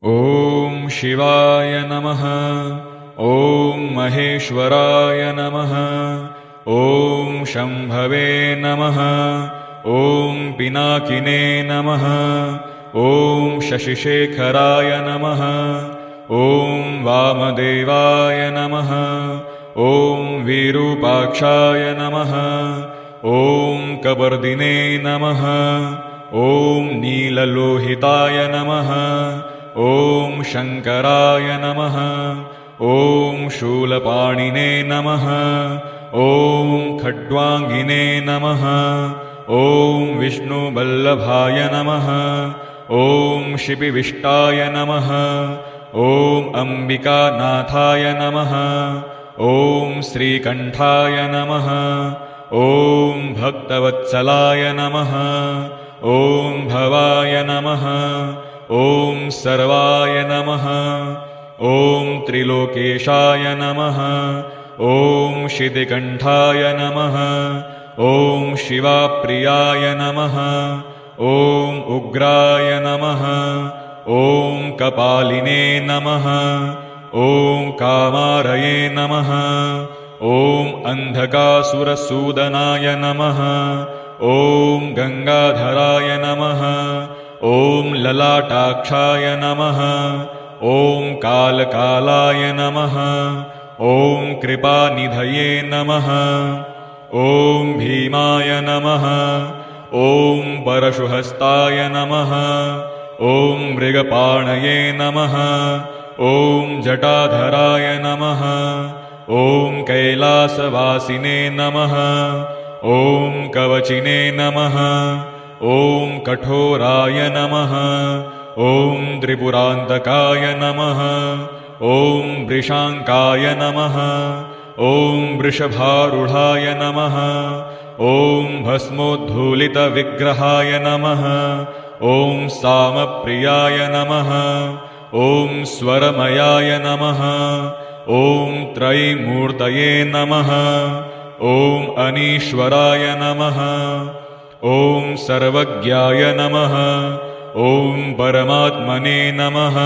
ॐ शिवाय नमः। ॐ महेश्वराय नमः। ॐ शम्भवे नमः। ॐ पिनाकिने नमः। ॐ शशिशेखराय नमः। ॐ वामदेवाय नमः। ॐ विरूपाक्षाय नमः। ॐ कपर्दिने नमः। ॐ नीललोहिताय नमः। ॐ शङ्कराय नमः। ॐ शूलपाणिने नमः। ॐ खड्वाङ्गिने नमः। ॐ विष्णुवल्लभाय नमः। ॐ शिपिविष्टाय नमः। ॐ अम्बिकानाथाय नमः। ॐ श्रीकण्ठाय नमः। ॐ भक्तवत्सलाय नमः। ॐ भवाय नमः। ॐ सर्वाय नमः। ॐ त्रिलोकेशाय नमः। ॐ शितिकण्ठाय नमः। ॐ शिवाप्रियाय नमः। ॐ उग्राय नमः। ॐ कपालिने नमः। ॐ कामारये नमः। ॐ अन्धकासुरसूदनाय नमः। ॐ गङ्गाधराय नमः। ॐ ललाटाक्षाय नमः। ॐ कालकालाय नमः। ॐ कृपानिधये नमः। ॐ भीमाय नमः। ॐ परशुहस्ताय नमः। ॐ मृगपाणये नमः। ॐ जटाधराय नमः। ॐ कैलासवासिने नमः। ॐ कवचिने नमः। ॐ कठोराय नमः। ॐ त्रिपुरान्तकाय नमः। ॐ वृषाङ्काय नमः। ॐ वृषभारूढाय नमः। ॐ भस्मोद्धूलितविग्रहाय नमः। ॐ सामप्रियाय नमः। ॐ स्वरमयाय नमः। ॐ त्रयीमूर्तये नमः। ॐ अनीश्वराय नमः। ॐ सर्वज्ञाय नमः। ॐ परमात्मने नमः।